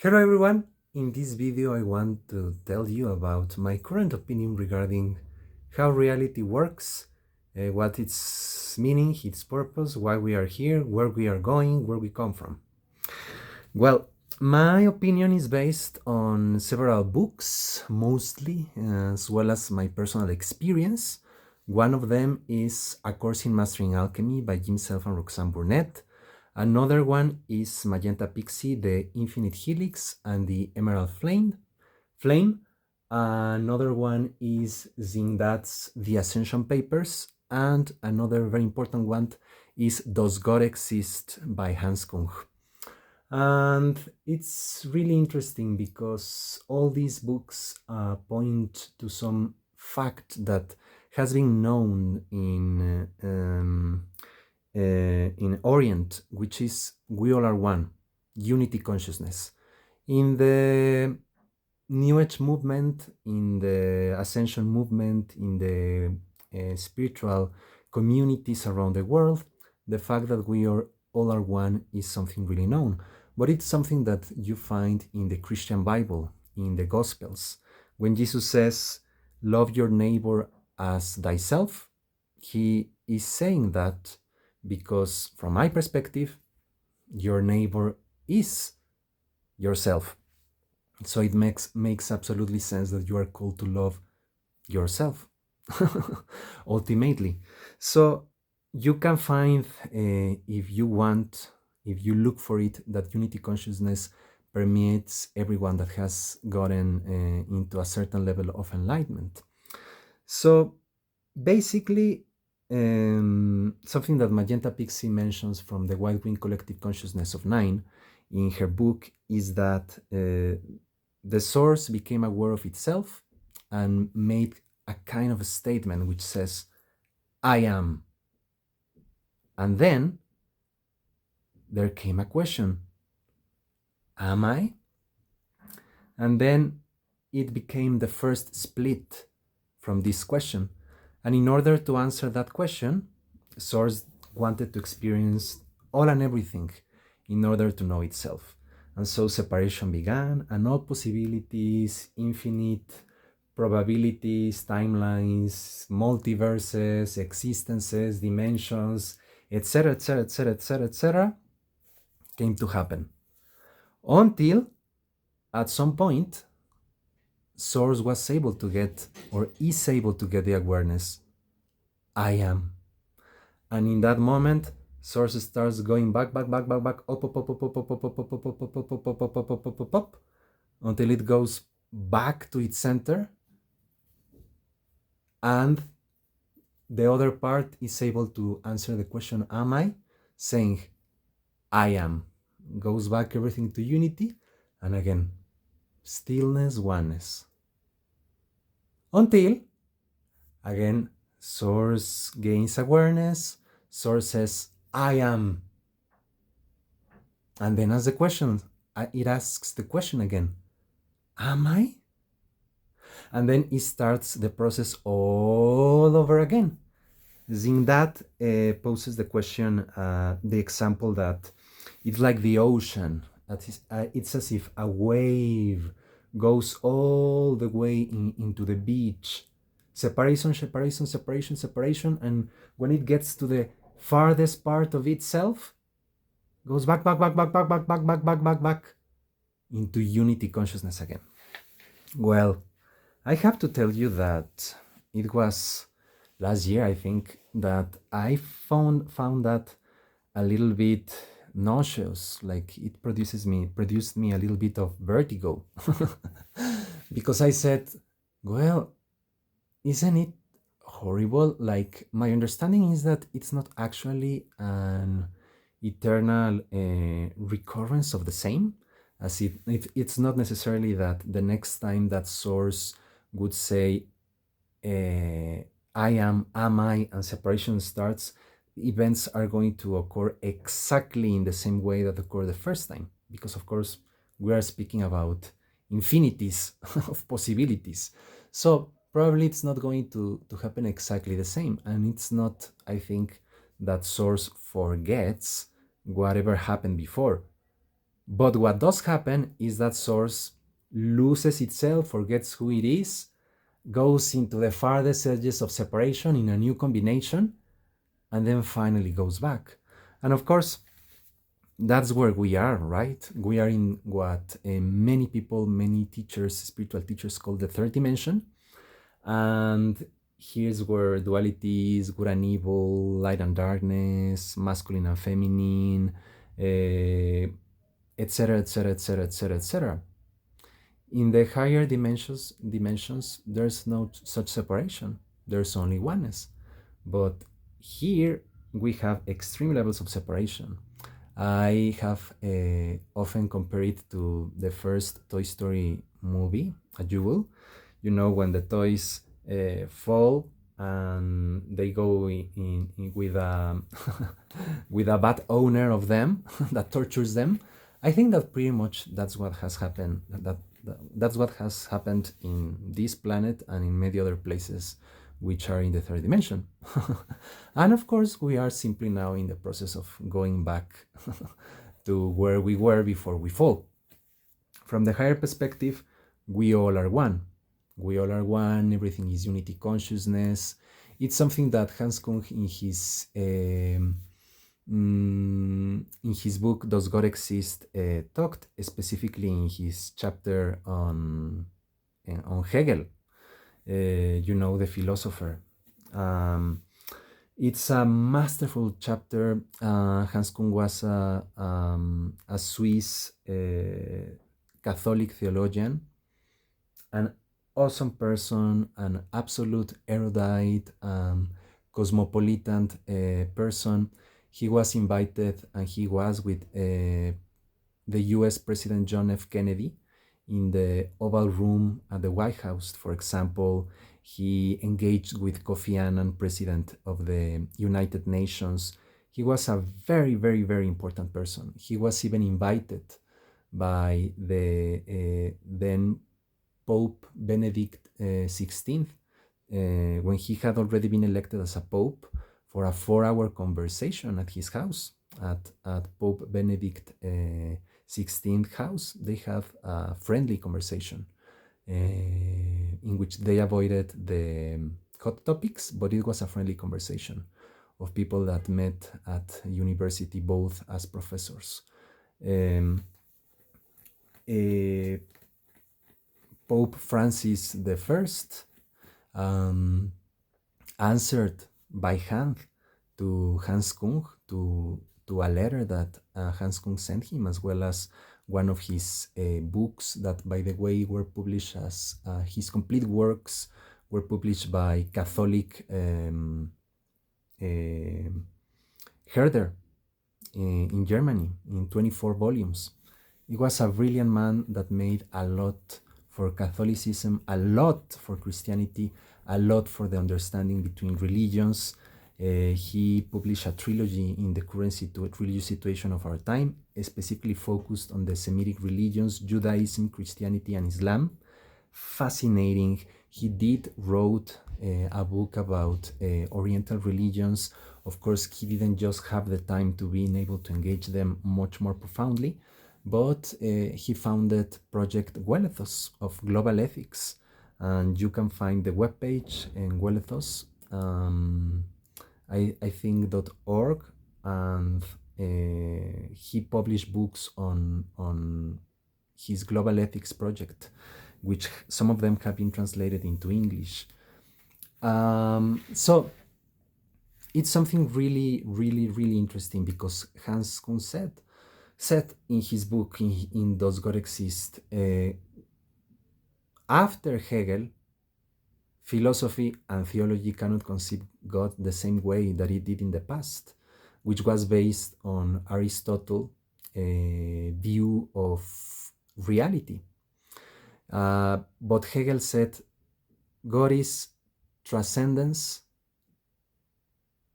Hello everyone, in this video I want to tell you about my current opinion regarding how reality works, what its meaning, its purpose, why we are here, where we are going, where we come from. Well, my opinion is based on several books, mostly, as well as my personal experience. One of them is A Course in Mastering Alchemy by himself and Roxane Burnett. Another one is Magenta Pixie, The Infinite Helix and the Emerald Flame. Another one is Zingdad's The Ascension Papers. And another very important one is Does God Exist by Hans Küng. And it's really interesting because all these books point to some fact that has been known in Orient, which is we all are one, unity consciousness. In the New Age movement, in the Ascension movement, in the spiritual communities around the world, the fact that we are all are one is something really known. But it's something that you find in the Christian Bible, in the Gospels. When Jesus says, love your neighbor as thyself, he is saying that because from my perspective, your neighbor is yourself. So it makes absolutely sense that you are called to love yourself, ultimately. So you can find, if you want, if you look for it, that unity consciousness permeates everyone that has gotten into a certain level of enlightenment. So basically, something that Magenta Pixie mentions from the White Wing Collective Consciousness of Nine in her book is that the source became aware of itself and made a kind of a statement which says, I am. And then there came a question, am I? And then it became the first split from this question. And in order to answer that question, Source wanted to experience all and everything in order to know itself. And so separation began, and all possibilities, infinite probabilities, timelines, multiverses, existences, dimensions, etc., etc., etc., etc., etc., came to happen. Until at some point, Source was able to get, or is able to get, the awareness, I am. And in that moment, Source starts going back, up, until it goes back to its center, and the other part is able to answer the question, am I? Saying, I am. Goes back everything to unity, and again, stillness, oneness. Until, again, Source gains awareness, Source says, I am. And then as the question, it asks the question again, am I? And then it starts the process all over again. Zingdad poses the question, the example that it's like the ocean. It's as if a wave goes all the way into the beach. Separation, and when it gets to the farthest part of itself, goes back into unity consciousness again. Well, I have to tell you that it was last year, I think, that I found that a little bit nauseous. Like it produced me a little bit of vertigo because I said, well, isn't it horrible? Like my understanding is that it's not actually an eternal recurrence of the same, as it's not necessarily that the next time that Source would say, I am I, and separation starts, events are going to occur exactly in the same way that occurred the first time, because of course we are speaking about infinities of possibilities. So probably it's not going to happen exactly the same, and it's not, I think, that Source forgets whatever happened before. But what does happen is that source loses itself, forgets who it is, goes into the farthest edges of separation in a new combination, and then finally goes back. And of course, that's where we are, right? We are in what many people, many teachers, spiritual teachers call the third dimension. And here's where duality is, good and evil, light and darkness, masculine and feminine, etc., etc., etc., etc., etc. In the higher dimensions, there's no such separation. There's only oneness. But here we have extreme levels of separation. I have often compared it to the first Toy Story movie, a jewel. You know, when the toys fall and they go in with a with a bad owner of them that tortures them. I think that pretty much that's what has happened. That's what has happened in this planet and in many other places which are in the third dimension. And of course, we are simply now in the process of going back to where we were before we fall. From the higher perspective, we all are one. We all are one, everything is unity consciousness. It's something that Hans Küng in his book Does God Exist talked specifically in his chapter on Hegel, the philosopher. It's a masterful chapter. Hans Küng was a Swiss Catholic theologian, an awesome person, an absolute erudite, cosmopolitan person. He was invited, and he was with the US President John F. Kennedy in the Oval Room at the White House. For example, he engaged with Kofi Annan, President of the United Nations. He was a very, very, very important person. He was even invited by the then Pope Benedict XVI, when he had already been elected as a pope, for a 4-hour conversation at his house, at Pope Benedict XVI house. They have a friendly conversation in which they avoided the hot topics, but it was a friendly conversation of people that met at university, both as professors. Pope Francis I answered by hand to Hans Küng, to a letter that Hans Küng sent him, as well as one of his books that, by the way, were published as his complete works were published by Catholic Herder in Germany in 24 volumes. He was a brilliant man that made a lot for Catholicism, a lot for Christianity, a lot for the understanding between religions. He published a trilogy in the current religious situation of our time, specifically focused on the Semitic religions, Judaism, Christianity, and Islam. Fascinating. He wrote a book about Oriental religions. Of course, he didn't just have the time to be able to engage them much more profoundly, but he founded Project Guelethos of Global Ethics, and you can find the webpage in Guelethos, I think .org, and he published books on his Global Ethics project, which some of them have been translated into English. So it's something really, really, really interesting, because Hans Küng said in his book, in Does God Exist, after Hegel, philosophy and theology cannot conceive God the same way that it did in the past, which was based on Aristotle's view of reality. But Hegel said God is transcendence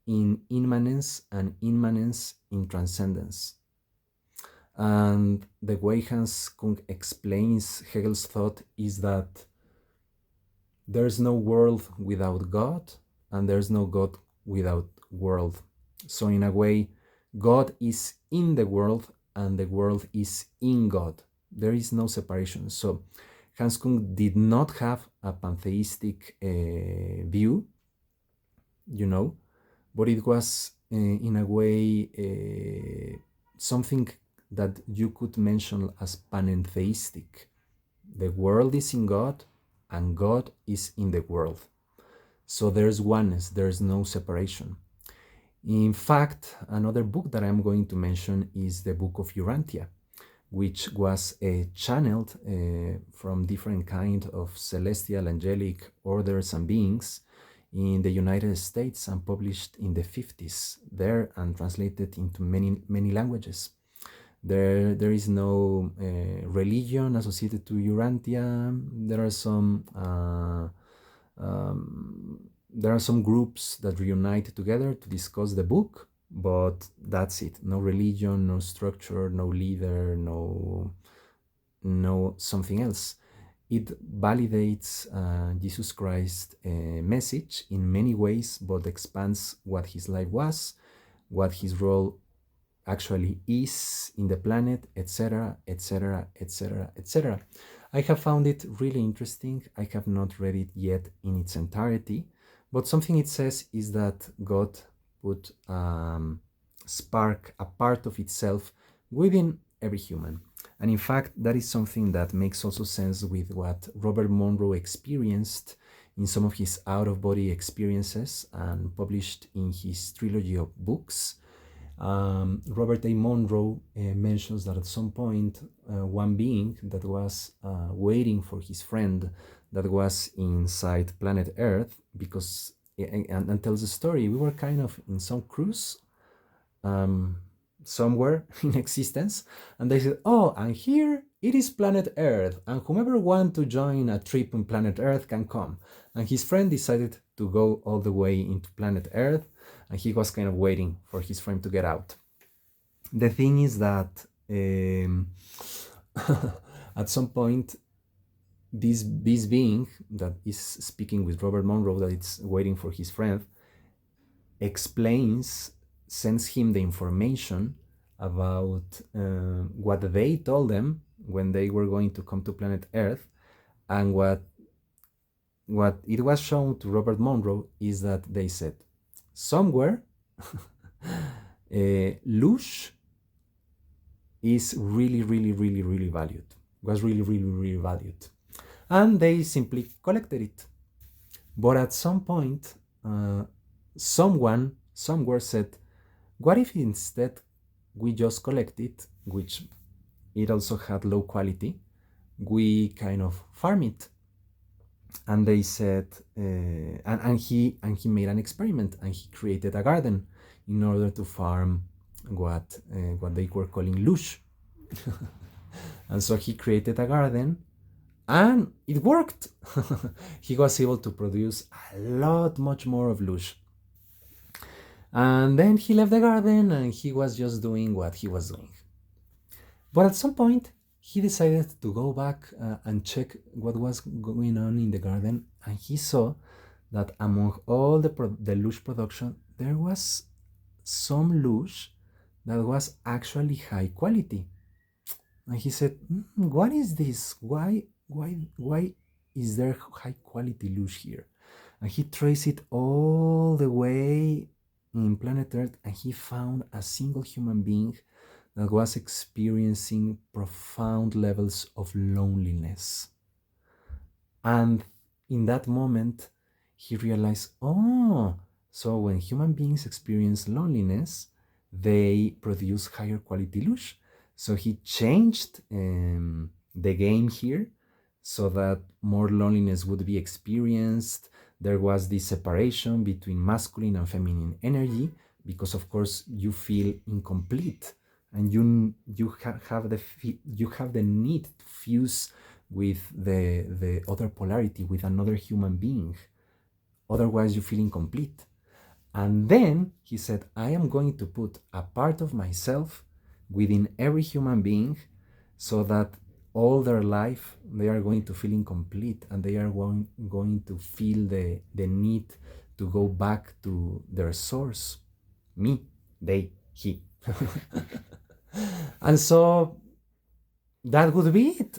in immanence and immanence in transcendence. And the way Hans Küng explains Hegel's thought is that there's no world without God, and there's no God without world. So in a way, God is in the world, and the world is in God. There is no separation. So Hans Küng did not have a pantheistic view, you know, but it was in a way something that you could mention as panentheistic. The world is in God and God is in the world. So there's oneness, there's no separation. In fact, another book that I'm going to mention is the Book of Urantia, which was channeled from different kind of celestial angelic orders and beings in the United States and published in the 50s there and translated into many languages. There is no religion associated to Urantia. There are some groups that reunite together to discuss the book, but that's it. No religion, no structure, no leader, no something else. It validates Jesus Christ's message in many ways, but expands what his life was, what his role actually is in the planet, etc., etc., etc., etc. I have found it really interesting. I have not read it yet in its entirety, but something it says is that God put spark, a part of itself within every human. And in fact, that is something that makes also sense with what Robert Monroe experienced in some of his out-of-body experiences and published in his trilogy of books. Robert A. Monroe mentions that at some point, one being that was waiting for his friend that was inside planet Earth, because, and tells the story, we were kind of in some cruise somewhere in existence, and they said, oh, and here it is planet Earth, and whomever wants to join a trip on planet Earth can come. And his friend decided to go all the way into planet Earth, and he was kind of waiting for his friend to get out. The thing is that at some point, this being that is speaking with Robert Monroe, that it's waiting for his friend, sends him the information about what they told them when they were going to come to planet Earth, and what it was shown to Robert Monroe is that they said, somewhere, lush is really, really, really, really valued, was really, really, really valued. And they simply collected it. But at some point, someone somewhere said, what if instead we just collect it, which it also had low quality, we kind of farm it? And they said, and he made an experiment, and he created a garden in order to farm what they were calling lush. And so he created a garden, and it worked. He was able to produce a lot much more of lush. And then he left the garden, and he was just doing what he was doing. But at some point, he decided to go back and check what was going on in the garden, and he saw that among all the lush production, there was some lush that was actually high quality. And he said, what is this? Why is there high quality lush here? And he traced it all the way in planet Earth, and he found a single human being that was experiencing profound levels of loneliness. And in that moment, he realized, oh, so when human beings experience loneliness, they produce higher quality lush. So he changed the game here so that more loneliness would be experienced. There was this separation between masculine and feminine energy, because of course you feel incomplete, and you have the need to fuse with the other polarity, with another human being. Otherwise you feel incomplete. And then he said, I am going to put a part of myself within every human being, so that all their life they are going to feel incomplete, and they are going to feel the need to go back to their source. Me, they, he. And so that would be it.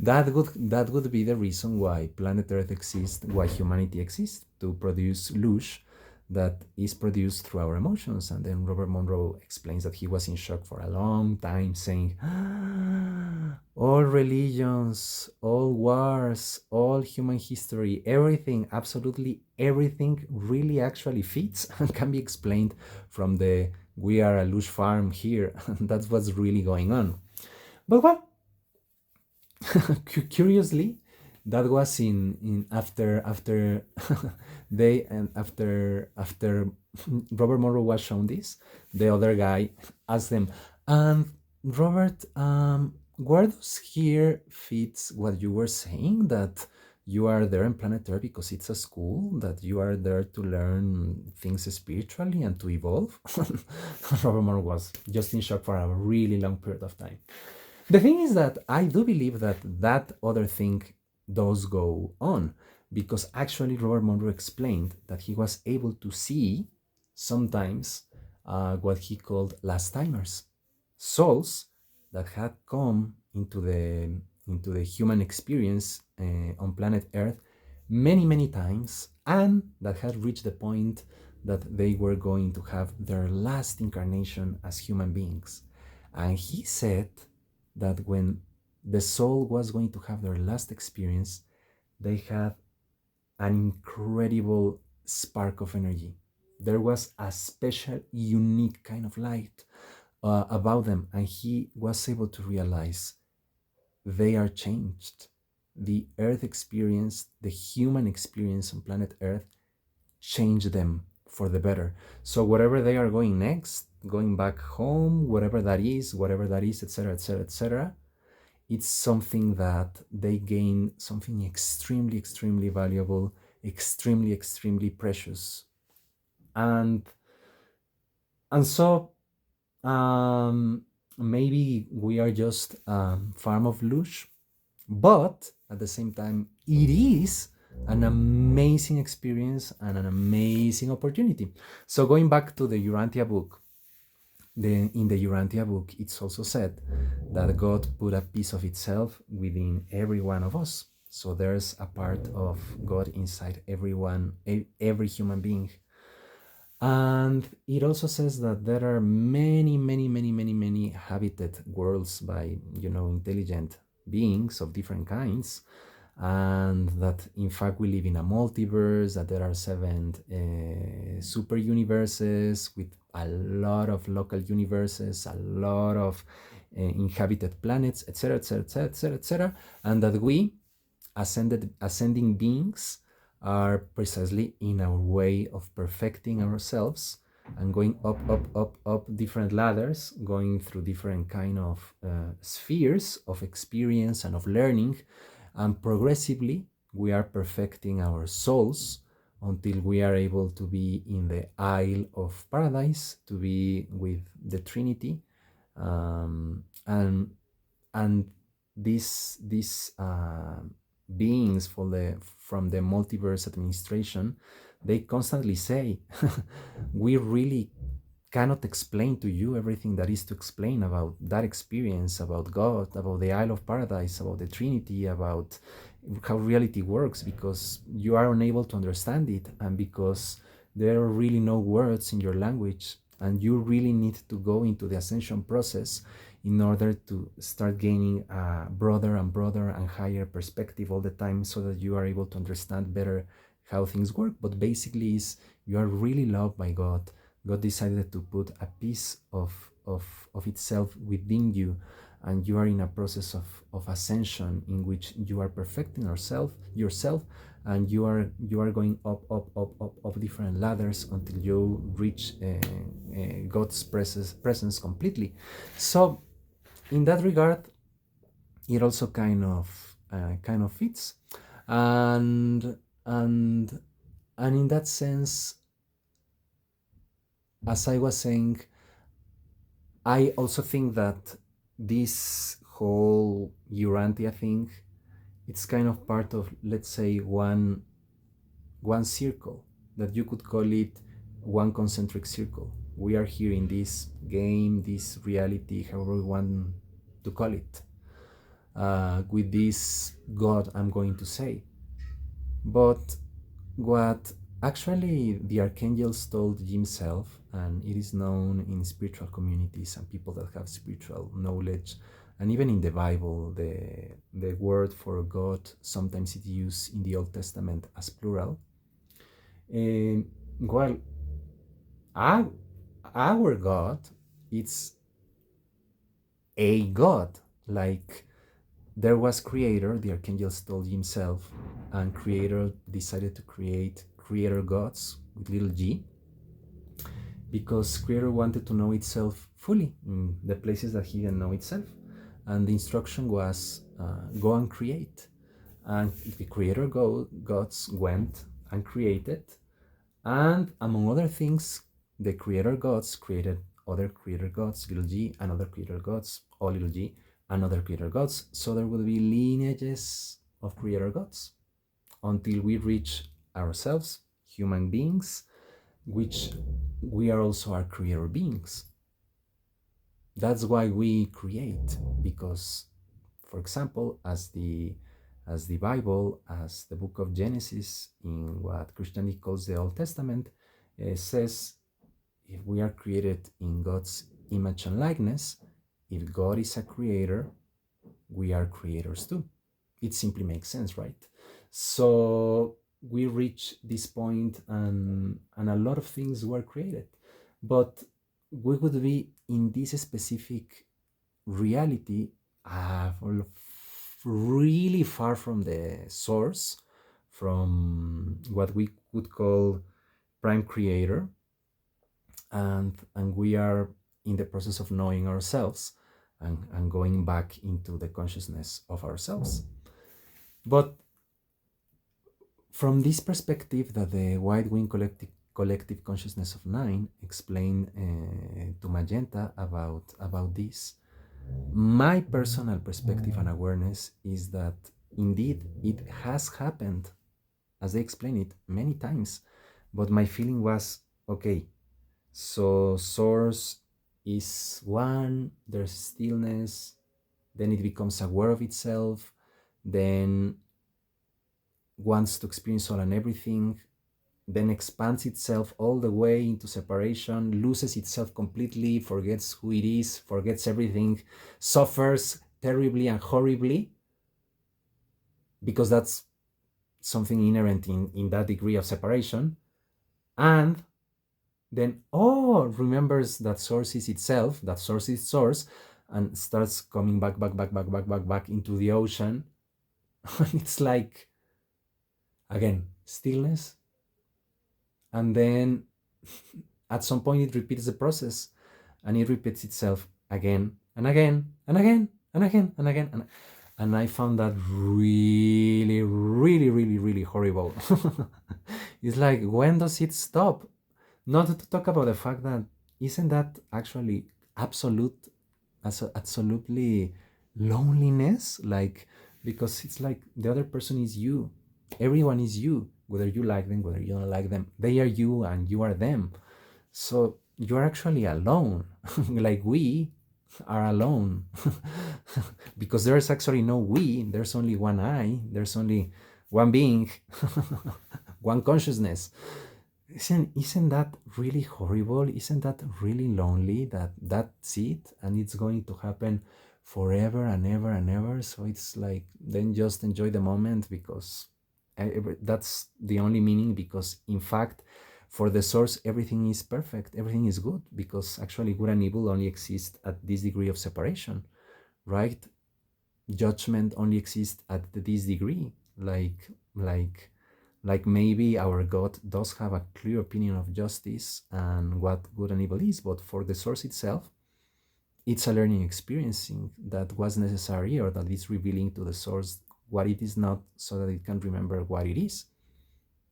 That would be the reason why planet Earth exists, why humanity exists, to produce lush that is produced through our emotions. And then Robert Monroe explains that he was in shock for a long time, saying, all religions, all wars, all human history, everything, absolutely everything really actually fits and can be explained from the we are a lush farm here. That's what's really going on. But well, curiously, that was in after they and after Robert Monroe was shown this, the other guy asked them, and Robert, where does here fits what you were saying, that you are there in planet Earth because it's a school, that you are there to learn things spiritually and to evolve? Robert Monroe was just in shock for a really long period of time. The thing is that I do believe that that other thing does go on, because actually Robert Monroe explained that he was able to see sometimes what he called last timers, souls that had come into the human experience on planet Earth many times, and that had reached the point that they were going to have their last incarnation as human beings. And he said that when the soul was going to have their last experience, they had an incredible spark of energy. There was a special, unique kind of light about them, and he was able to realize they are changed. The Earth experience, the human experience on planet Earth, changed them for the better. So whatever they are going next, going back home, whatever that is, etc., etc., etc., it's something that they gain something extremely valuable, extremely precious. And and so maybe we are just farm of lush, but at the same time it is an amazing experience and an amazing opportunity. So going back to the Urantia book, in the Urantia book, it's also said that God put a piece of itself within every one of us. So there's a part of God inside everyone, every human being. And it also says that there are many habited worlds by, intelligent beings of different kinds, and that in fact we live in a multiverse, that there are seven super universes with a lot of local universes, a lot of inhabited planets, etc., etc., etc., etc., and that we ascending beings are precisely in our way of perfecting ourselves and going up different ladders, going through different kind of spheres of experience and of learning, and progressively we are perfecting our souls until we are able to be in the Isle of Paradise, to be with the Trinity, and these beings from the multiverse administration, they constantly say, we really cannot explain to you everything that is to explain about that experience, about God, about the Isle of Paradise, about the Trinity, about how reality works, because you are unable to understand it, and because there are really no words in your language, and you really need to go into the ascension process in order to start gaining a broader and higher perspective all the time, so that you are able to understand better how things work. But basically is, you are really loved by God. God decided to put a piece of itself within you, and you are in a process of ascension in which you are perfecting yourself, and you are going up different ladders until you reach God's presence completely. So in that regard, it also kind of fits, and and and in that sense, as I was saying, I also think that this whole Urantia thing, it's kind of part of, let's say, one circle, that you could call it one concentric circle. We are here in this game, this reality, however we want to call it, with this God, I'm going to say. But what actually the archangels told himself, and it is known in spiritual communities and people that have spiritual knowledge, and even in the Bible, the word for God sometimes it's used in the Old Testament as plural. Well, our God, it's a God. Like there was creator, the archangels told himself, and creator decided to create creator gods with little g, because creator wanted to know itself fully in the places that he didn't know itself. And the instruction was go and create. And the creator gods went and created. And among other things, the creator gods created other creator gods, little g, and other creator gods, all little g, and other creator gods. So there will be lineages of creator gods until we reach ourselves, human beings, which we are also our creator beings. That's why we create, because, for example, as the Bible, as the book of Genesis in what Christianity calls the Old Testament, says, if we are created in God's image and likeness, if God is a creator, we are creators too. It simply makes sense, right? So we reach this point, and a lot of things were created, but we would be in this specific reality really far from the source, from what we could call prime creator, and we are in the process of knowing ourselves and going back into the consciousness of ourselves. But from this perspective that the White Wing collective consciousness of nine explained to Magenta about this, my personal perspective and awareness is that indeed it has happened, as they explain it, many times. But my feeling was, okay, so source is one, there's stillness, then it becomes aware of itself, then wants to experience all and everything, then expands itself all the way into separation, loses itself completely, forgets who it is, forgets everything, suffers terribly and horribly, because that's something inherent in that degree of separation. And then, remembers that source is itself, that source is source, and starts coming back into the ocean. And it's like, again, stillness. And then at some point it repeats the process, and it repeats itself again and again and again and again and again. And I found that really, really, really, really horrible. It's like, when does it stop? Not to talk about the fact that, isn't that actually absolutely loneliness? Like, because it's like the other person is you. Everyone is you, whether you like them, whether you don't like them. They are you and you are them. So you're actually alone. Like we are alone. Because there's actually no we, there's only one I, there's only one being, one consciousness. Isn't that really horrible? Isn't that really lonely, that that's it and it's going to happen forever and ever and ever? So it's like, then just enjoy the moment, because that's the only meaning, because in fact for the source everything is perfect, everything is good, because actually good and evil only exist at this degree of separation, right? Judgment only exists at this degree. Like maybe our God does have a clear opinion of justice and what good and evil is, but for the source itself, it's a learning experiencing that was necessary, or that is revealing to the source what it is not, so that it can remember what it is.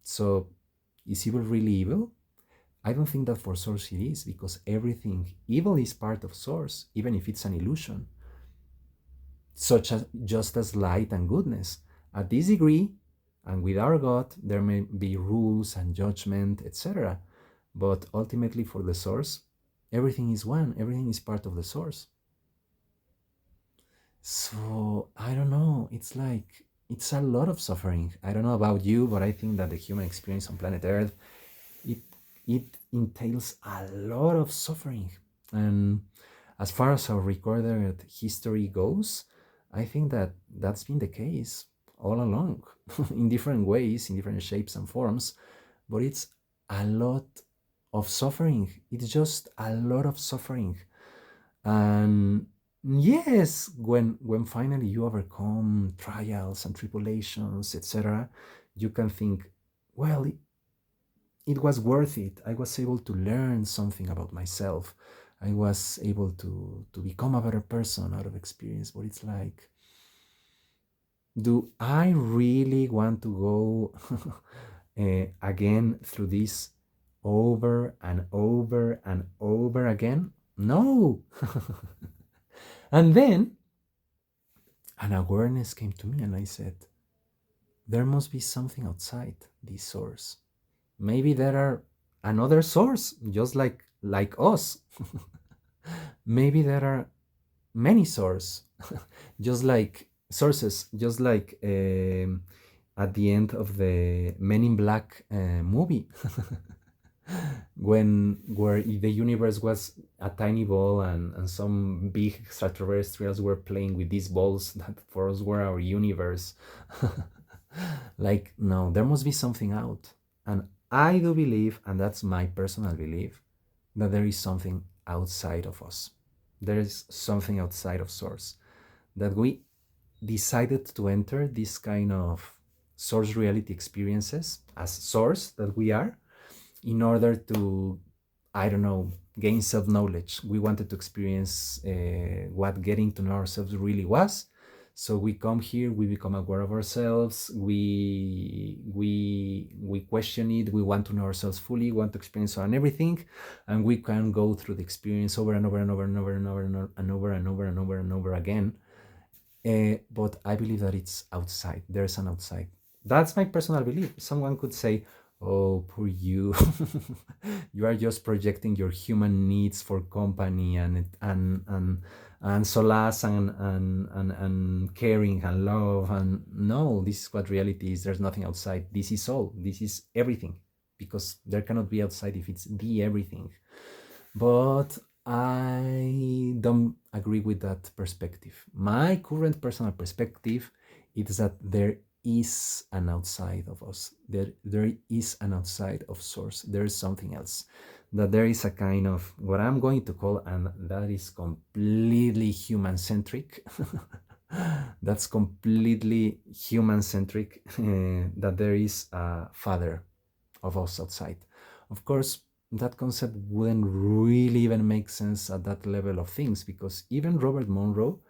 So is evil really evil? I don't think that for source it is, because everything evil is part of source, even if it's an illusion, such as just as light and goodness. At this degree, and with our God, there may be rules and judgment, etc. But ultimately, for the source, Everything is one, everything is part of the source. So I don't know, it's like, it's a lot of suffering. I don't know about you, but I think that the human experience on planet Earth, it it entails a lot of suffering. And as far as our recorded history goes, I think that that's been the case all along, in different ways, in different shapes and forms. But it's a lot of suffering. It's just a lot of suffering. And yes, when finally you overcome trials and tribulations, etc., you can think, well, it was worth it. I was able to learn something about myself. I was able to become a better person out of experience. But it's like, do I really want to go again through this over and over and over again? No. And then an awareness came to me, and I said, there must be something outside this source. Maybe there are another source, just like us. Maybe there are many sources, just like sources, just like at the end of the Men in Black movie, where the universe was a tiny ball, and some big extraterrestrials were playing with these balls that for us were our universe. Like, no, there must be something out. And I do believe, and that's my personal belief, that there is something outside of us. There is something outside of source, that we decided to enter this kind of source reality experiences as source that we are, in order to, I don't know, gain self-knowledge. We wanted to experience what getting to know ourselves really was. So we come here, we become aware of ourselves, we question it, we want to know ourselves fully, want to experience on everything, and we can go through the experience over and over and over and over and over and over and over and over and over and over again. But I believe that it's outside. There's an outside. That's my personal belief. Someone could say, oh, poor you. You are just projecting your human needs for company and solace and caring and love. And no, this is what reality is. There's nothing outside. This is all. This is everything. Because there cannot be outside if it's the everything. But I don't agree with that perspective. My current personal perspective is that there is an outside of us. There is an outside of source. There is something else. That there is a kind of what I'm going to call, and that is completely human centric. That's completely human centric. That there is a father of us outside. Of course, that concept wouldn't really even make sense at that level of things, because even Robert Monroe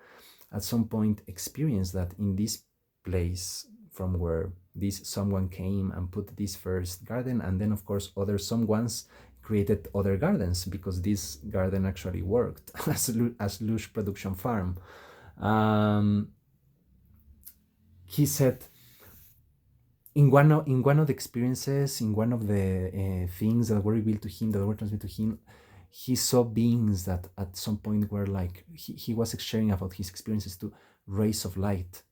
at some point experienced that in this place from where this someone came and put this first garden, and then of course other someones created other gardens, because this garden actually worked as lush production farm. He said, in one of the experiences, in one of the things that were revealed to him, that were transmitted to him, he saw beings that at some point were like, he was sharing about his experiences to rays of light.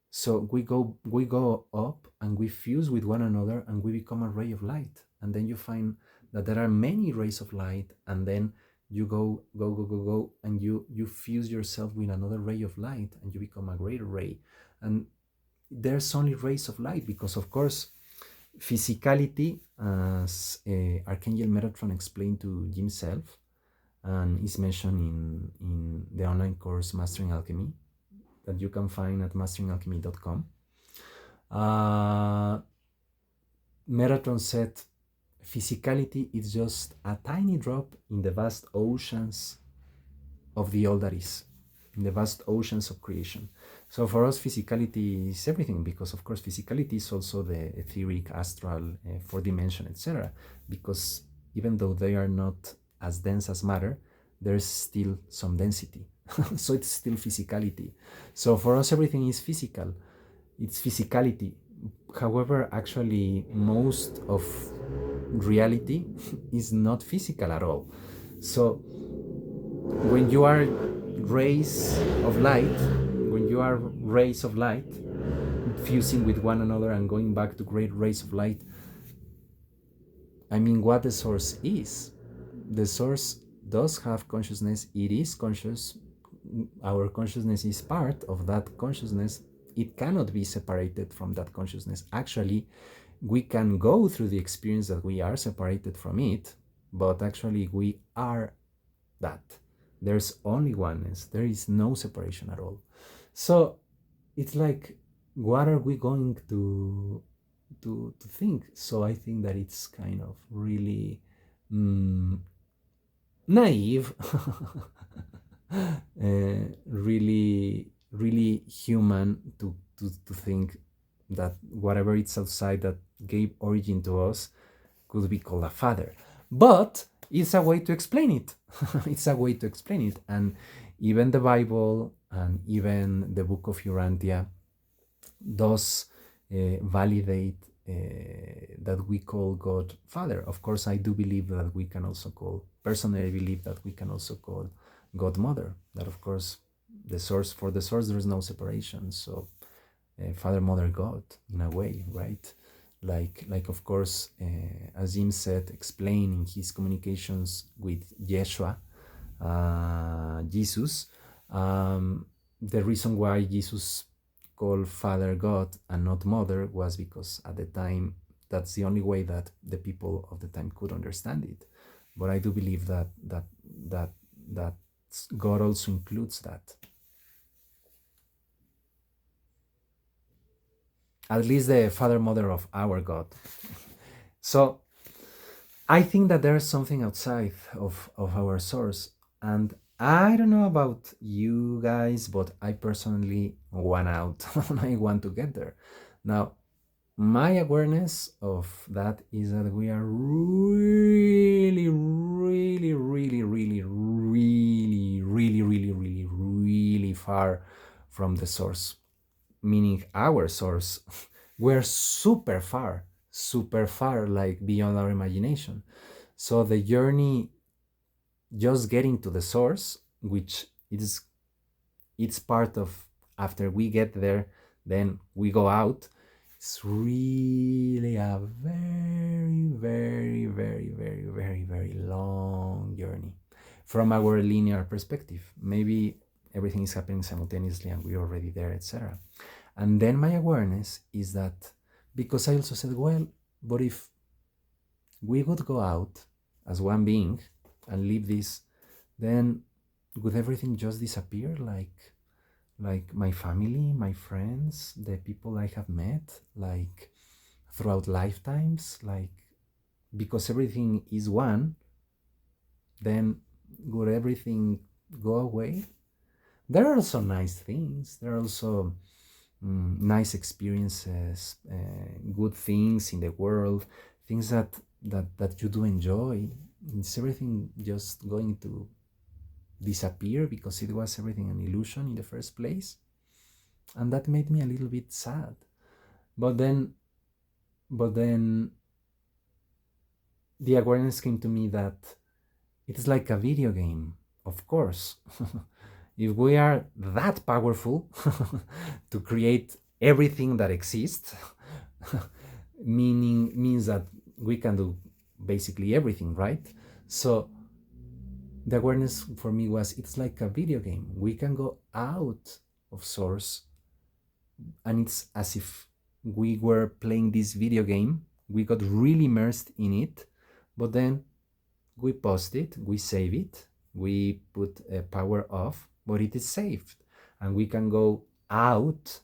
So we go up and we fuse with one another and we become a ray of light. And then you find that there are many rays of light, and then you go, and you fuse yourself with another ray of light, and you become a greater ray. And there's only rays of light, because of course physicality, as Archangel Metatron explained to himself, and is mentioned in the online course Mastering Alchemy, that you can find at masteringalchemy.com. Metatron said physicality is just a tiny drop in the vast oceans of the all that is, in the vast oceans of creation. So for us, physicality is everything, because of course physicality is also the etheric, astral, fourth dimension, etc. Because even though they are not as dense as matter, there's still some density. So it's still physicality. So for us, everything is physical. It's physicality. However, actually, most of reality is not physical at all. So when you are rays of light, when you are rays of light fusing with one another and going back to great rays of light, I mean, what the source is. The source does have consciousness, it is conscious, our consciousness is part of that consciousness. It cannot be separated from that consciousness. Actually, we can go through the experience that we are separated from it, but actually we are that. There's only oneness, there is no separation at all. So it's like, what are we going to think? So I think that it's kind of really naive, really human to think that whatever it's outside that gave origin to us could be called a father. But it's a way to explain it. It's a way to explain it. And even the Bible and even the book of Urantia does validate that we call God Father. Of course, I do believe that we can also call, personally, I believe that we can also call God Mother. That, of course, the source, for the source, there is no separation. So, Father, Mother, God, in a way, right? Like of course, Azim said, explaining his communications with Yeshua, Jesus, the reason why Jesus called Father God and not Mother was because at the time that's the only way that the people of the time could understand it. But I do believe that God also includes that. At least the Father Mother of our God. So I think that there's something outside of our source. And I don't know about you guys, but I personally want out. I want to get there. Now, my awareness of that is that we are really, really, really, really, really, really, really, really, really far from the source, meaning our source. We're super far, like beyond our imagination. So the journey, just getting to the source, which is it's part of, after we get there, then we go out. It's really a very, very, very, very, very, very long journey from our linear perspective. Maybe everything is happening simultaneously and we're already there, etc. And then my awareness is that, because I also said, well, but if we would go out as one being and leave this, then would everything just disappear? Like my family, my friends, the people I have met, like throughout lifetimes, like, because everything is one, then would everything go away? There are also nice things. There are also nice experiences, good things in the world, things that you do enjoy. Is everything just going to disappear because it was everything an illusion in the first place? And that made me a little bit sad. But then the awareness came to me that it's like a video game, of course. If we are that powerful to create everything that exists, means that we can do basically everything, right? So the awareness for me was, it's like a video game. We can go out of source, and it's as if we were playing this video game. We got really immersed in it, but then we post it, we save it, we put a power off, but it is saved, and we can go out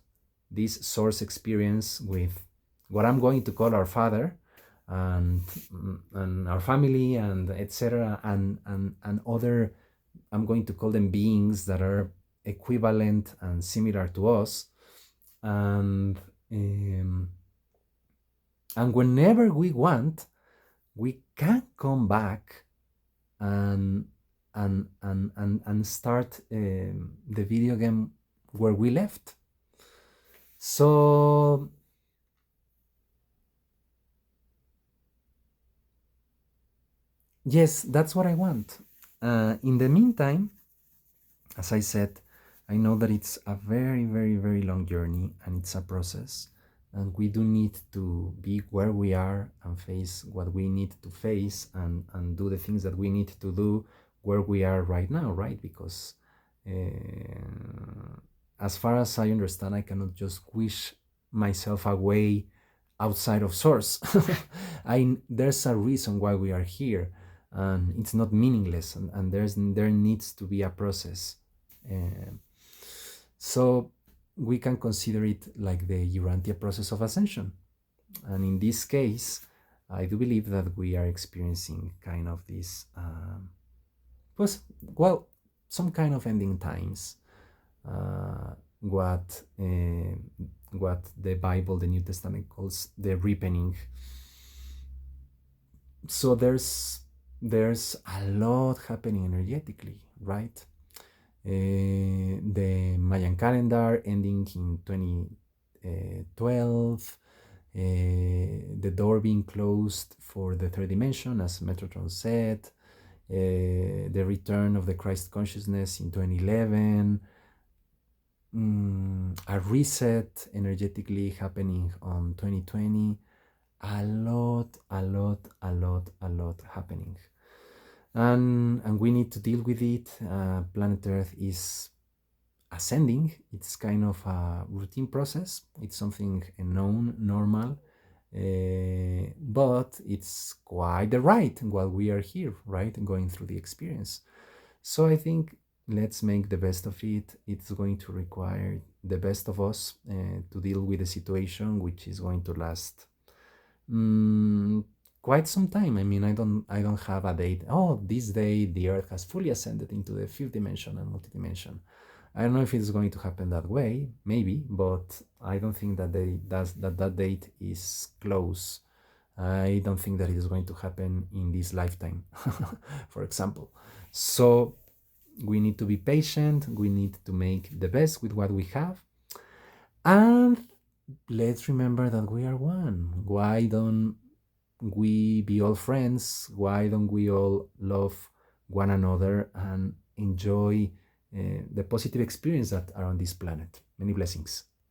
this source experience with what I'm going to call our Father, and our family, and etc., and other, I'm going to call them beings that are equivalent and similar to us, and whenever we want, we can come back and start the video game where we left. So yes, that's what I want. In the meantime, as I said, I know that it's a very, very, very long journey and it's a process. And we do need to be where we are and face what we need to face and do the things that we need to do where we are right now, right? Because as far as I understand, I cannot just wish myself away outside of source. There's a reason why we are here, and it's not meaningless, and there needs to be a process. So we can consider it like the Urantia process of ascension. And in this case, I do believe that we are experiencing kind of this, some kind of ending times. What the Bible, the New Testament calls the reaping. So there's a lot happening energetically, right? The Mayan calendar ending in 2012, the door being closed for the third dimension, as Metatron said, the return of the Christ consciousness in 2011, a reset energetically happening on 2020, a lot happening. And we need to deal with it. Planet Earth is ascending. It's kind of a routine process. It's something known, normal, but it's quite the ride while we are here, right? Going through the experience. So I think let's make the best of it. It's going to require the best of us to deal with the situation, which is going to last quite some time. I mean, I don't have a date. Oh, this day the Earth has fully ascended into the fifth dimension and multidimension. I don't know if it's going to happen that way, maybe, but I don't think that that date is close. I don't think that it is going to happen in this lifetime, for example. So we need to be patient. We need to make the best with what we have. And let's remember that we are one. Why don't we be all friends? Why don't we all love one another and enjoy the positive experience that are on this planet? Many blessings.